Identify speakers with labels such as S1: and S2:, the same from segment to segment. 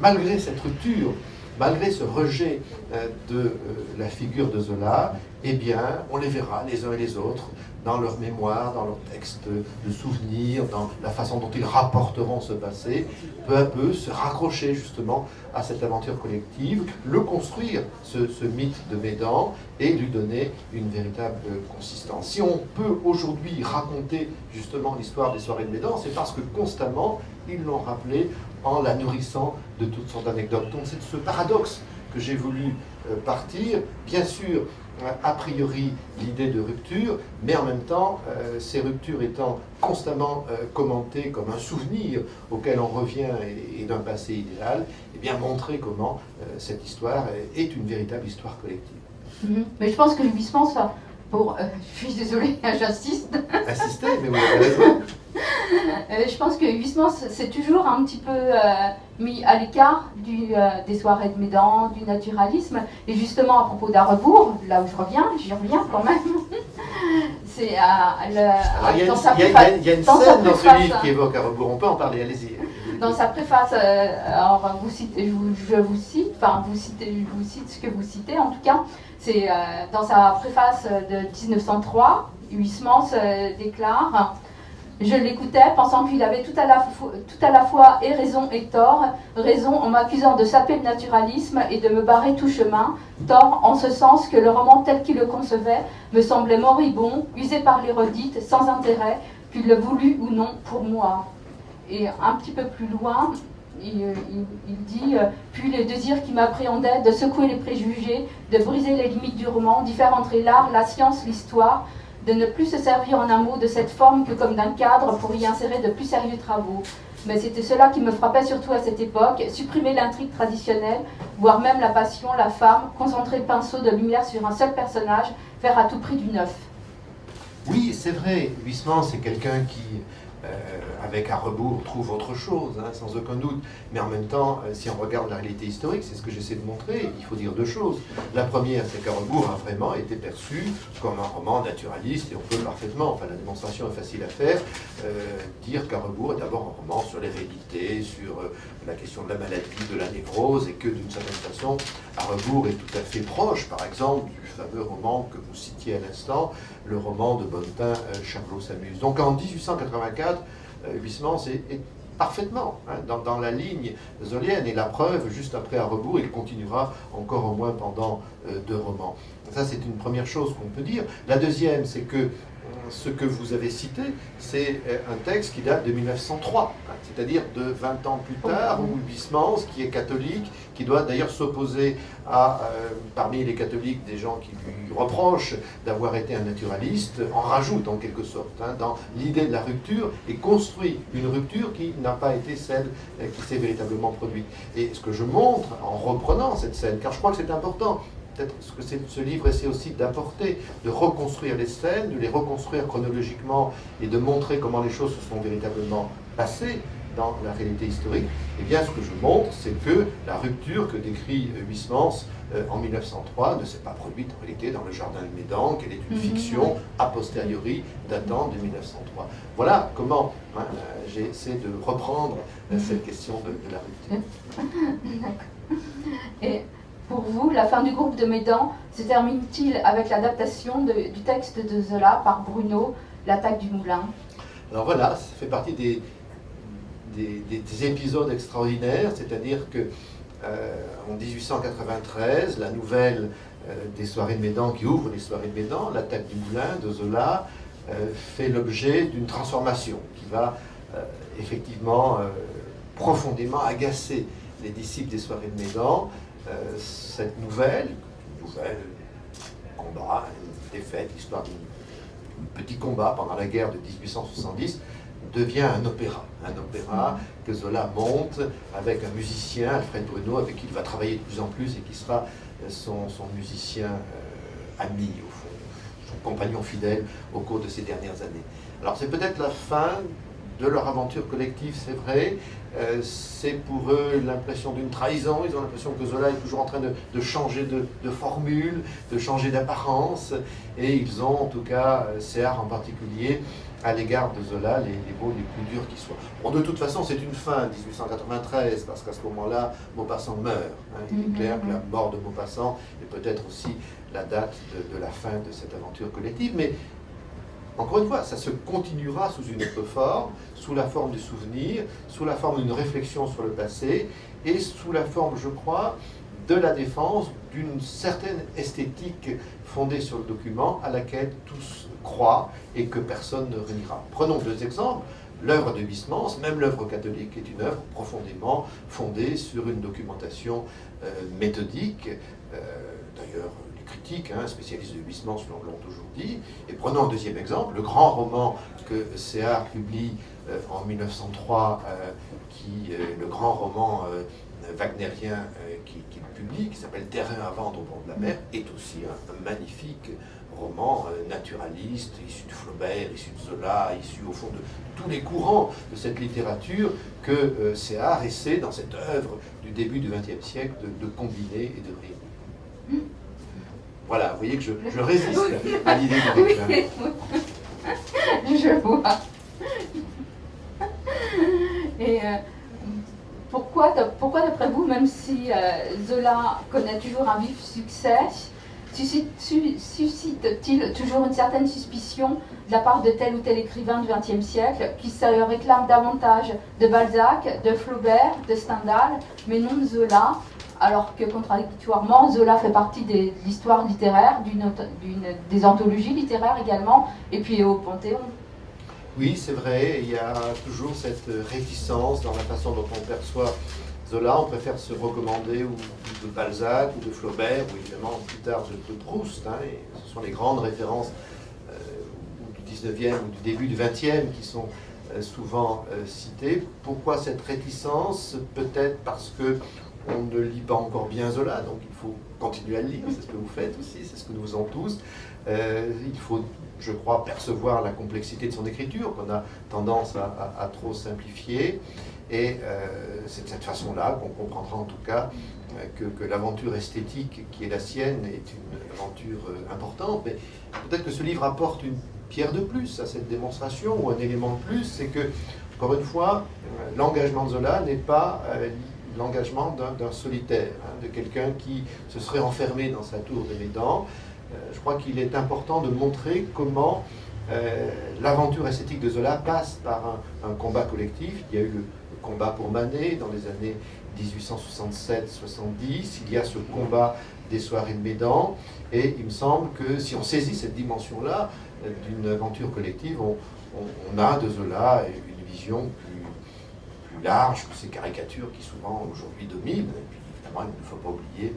S1: malgré cette rupture, malgré ce rejet de la figure de Zola, eh bien, on les verra les uns et les autres dans leur mémoire, dans leurs textes de souvenirs, dans la façon dont ils rapporteront ce passé, peu à peu se raccrocher justement à cette aventure collective, le construire, ce mythe de Médan, et lui donner une véritable consistance. Si on peut aujourd'hui raconter justement l'histoire des soirées de Médan, c'est parce que constamment, ils l'ont rappelé en la nourrissant de toutes sortes d'anecdotes. Donc c'est ce paradoxe que j'ai voulu partir. Bien sûr, a priori l'idée de rupture, mais en même temps, ces ruptures étant constamment commentées comme un souvenir auquel on revient et d'un passé idéal, et bien montrer comment cette histoire est une véritable histoire collective.
S2: Mais je pense que Huysmans, je suis désolée, j'insiste.
S1: Insistez, mais vous avez raison.
S2: Je pense que Huysmans s'est toujours un petit peu mis à l'écart des soirées de Médan, du naturalisme. Et justement, à propos d'Arrebourg, là où j'y reviens quand même, c'est dans sa préface.
S1: Il y a une scène dans ce livre qui évoque Arrebourg, on peut en parler, allez-y.
S2: Dans sa préface, alors vous citez, je vous cite, enfin je vous cite ce que vous citez en tout cas, c'est dans sa préface de 1903, Huysmans déclare: je l'écoutais, pensant qu'il avait tout à la fois et raison et tort. Raison en m'accusant de saper le naturalisme et de me barrer tout chemin. Tort en ce sens que le roman tel qu'il le concevait me semblait moribond, usé par l'érudite, sans intérêt, qu'il le voulut ou non pour moi. Et un petit peu plus loin, il dit puis le désir qui m'appréhendait de secouer les préjugés, de briser les limites du roman, d'y faire entrer l'art, la science, l'histoire, de ne plus se servir en un mot de cette forme que comme d'un cadre pour y insérer de plus sérieux travaux. Mais c'était cela qui me frappait surtout à cette époque, supprimer l'intrigue traditionnelle, voire même la passion, la femme, concentrer le pinceau de lumière sur un seul personnage, faire à tout prix du neuf.
S1: Oui, c'est vrai, Huysmans, c'est quelqu'un qui, avec Arrebourg, trouve autre chose, hein, sans aucun doute. Mais en même temps, si on regarde la réalité historique, c'est ce que j'essaie de montrer, il faut dire deux choses. La première, c'est qu'Arrebourg a vraiment été perçu comme un roman naturaliste, et on peut parfaitement, enfin la démonstration est facile à faire, dire qu'Arrebourg est d'abord un roman sur l'hérédité, sur la question de la maladie, de la névrose, et que d'une certaine façon, Arrebourg est tout à fait proche, par exemple, du fameux roman que vous citiez à l'instant, le roman de Bonnetin, Charlot s'amuse. Donc en 1884, Huysmans est parfaitement dans la ligne zolienne, et la preuve, juste après Arrebourg, il continuera encore au moins pendant 2 romans. Ça, c'est une première chose qu'on peut dire. La deuxième, c'est que ce que vous avez cité, c'est un texte qui date de 1903, c'est-à-dire de 20 ans plus tard, où Huysmans, qui est catholique, qui doit d'ailleurs s'opposer à, parmi les catholiques, des gens qui lui reprochent d'avoir été un naturaliste, en rajoute en quelque sorte, dans l'idée de la rupture, et construit une rupture qui n'a pas été celle qui s'est véritablement produite. Et ce que je montre en reprenant cette scène, car je crois que c'est important, peut-être ce que ce livre essaie aussi d'apporter, de reconstruire les scènes, de les reconstruire chronologiquement et de montrer comment les choses se sont véritablement passées dans la réalité historique, eh bien ce que je montre, c'est que la rupture que décrit Huysmans en 1903 ne s'est pas produite en réalité dans le jardin de Médan, qu'elle est une fiction a posteriori datant de 1903. Voilà comment j'essaie de reprendre cette question de la rupture.
S2: D'accord. Et pour vous, la fin du groupe de Médan se termine-t-il avec l'adaptation du texte de Zola par Bruno, L'attaque du moulin?
S1: Alors voilà, ça fait partie des épisodes extraordinaires, c'est-à-dire que en 1893, la nouvelle des soirées de Médan qui ouvre les soirées de Médan, L'attaque du moulin de Zola, fait l'objet d'une transformation qui va effectivement profondément agacer les disciples des soirées de Médan. Cette nouvelle combat, une défaite, l'histoire d'un petit combat pendant la guerre de 1870, devient un opéra que Zola monte avec un musicien, Alfred Bruno, avec qui il va travailler de plus en plus et qui sera son musicien ami, au fond, son compagnon fidèle au cours de ces dernières années. Alors c'est peut-être la fin de leur aventure collective, c'est vrai. C'est pour eux l'impression d'une trahison. Ils ont l'impression que Zola est toujours en train de changer de formule, de changer d'apparence. Et ils ont, en tout cas, Céard en particulier, à l'égard de Zola, les mots les plus durs qui soient. Bon, de toute façon, c'est une fin, 1893, parce qu'à ce moment-là, Maupassant meurt. Il est clair que la mort de Maupassant est peut-être aussi la date de la fin de cette aventure collective. Mais encore une fois, ça se continuera sous une autre forme, sous la forme du souvenir, sous la forme d'une réflexion sur le passé, et sous la forme, je crois, de la défense d'une certaine esthétique fondée sur le document à laquelle tous croient et que personne ne reniera. Prenons deux exemples. L'œuvre de Huysmans, même l'œuvre catholique, est une œuvre profondément fondée sur une documentation méthodique. D'ailleurs, critiques, spécialistes de Huysmans l'ont toujours dit. Et prenons un deuxième exemple, le grand roman que Céard publie en 1903, qui est le grand roman wagnérien qu'il publie, qui s'appelle Terrain à vendre au bord de la mer, est aussi un magnifique roman naturaliste, issu de Flaubert, issu de Zola, issu au fond de tous les courants de cette littérature que Céard essaie, dans cette œuvre du début du XXe siècle, de combiner et de réunir. Voilà, vous voyez que je résiste à l'idée de réclamer.
S2: Je vois. Et pourquoi d'après vous, même si Zola connaît toujours un vif succès, suscite-t-il toujours une certaine suspicion de la part de tel ou tel écrivain du XXe siècle qui se réclame davantage de Balzac, de Flaubert, de Stendhal, mais non de Zola, alors que contradictoirement, Zola fait partie de l'histoire littéraire, des anthologies littéraires également, et puis au Panthéon.
S1: Oui, c'est vrai, il y a toujours cette réticence dans la façon dont on perçoit Zola. On préfère se recommander ou de Balzac ou de Flaubert, ou évidemment plus tard de Proust. Et ce sont les grandes références du 19e ou du début du 20e qui sont souvent citées. Pourquoi cette réticence? Peut-être parce que on ne lit pas encore bien Zola, donc il faut continuer à le lire, c'est ce que vous faites aussi, c'est ce que nous faisons tous. Il faut, je crois, percevoir la complexité de son écriture, qu'on a tendance à trop simplifier, et c'est de cette façon-là qu'on comprendra en tout cas que l'aventure esthétique qui est la sienne est une aventure importante, mais peut-être que ce livre apporte une pierre de plus à cette démonstration, ou un élément de plus, c'est que, encore une fois, l'engagement de Zola n'est pas l'engagement d'un solitaire, de quelqu'un qui se serait enfermé dans sa tour de Médan. Je crois qu'il est important de montrer comment l'aventure esthétique de Zola passe par un combat collectif. Il y a eu le combat pour Manet dans les années 1867-70, il y a ce combat des soirées de Médan, et il me semble que si on saisit cette dimension-là d'une aventure collective, on a de Zola une vision plus large que ces caricatures qui souvent aujourd'hui dominent. Et puis évidemment, il ne faut pas oublier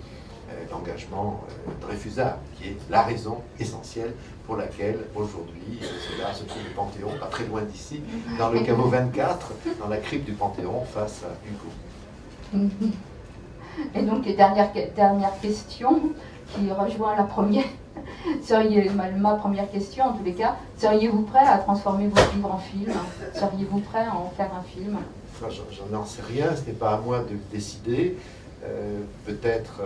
S1: l'engagement dreyfusard, qui est la raison essentielle pour laquelle aujourd'hui Zola se trouve au Panthéon, pas très loin d'ici, dans le caveau 24, dans la crypte du Panthéon, face à Hugo.
S2: Et donc, dernière question, qui rejoint la première. Ma première question, en tous les cas, seriez-vous prêt à transformer votre livre en film? Seriez-vous prêt à en faire un film?
S1: J'en sais rien, ce n'est pas à moi de le décider. Peut-être,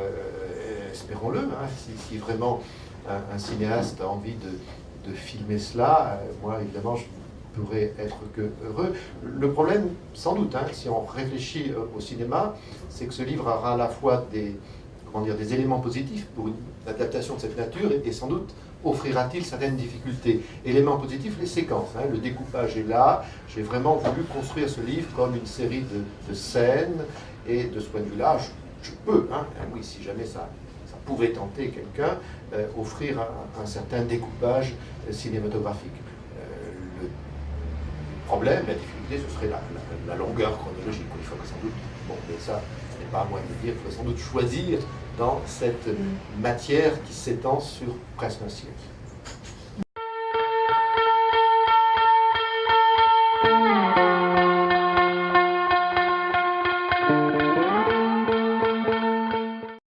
S1: espérons-le, si vraiment un cinéaste a envie de filmer cela, moi évidemment je ne pourrais être que heureux. Le problème, sans doute, si on réfléchit au cinéma, c'est que ce livre aura à la fois des éléments positifs pour une adaptation de cette nature et sans doute offrira-t-il certaines difficultés. Éléments positifs, les séquences. Le découpage est là. J'ai vraiment voulu construire ce livre comme une série de scènes, et de ce point de vue-là, je peux, oui, si jamais ça pouvait tenter quelqu'un, offrir un certain découpage cinématographique. Le problème, la difficulté, ce serait la longueur chronologique. Il faudrait sans doute, mais ça, ce n'est pas à moi de le dire, il faudrait sans doute choisir dans cette matière qui s'étend sur presque un siècle.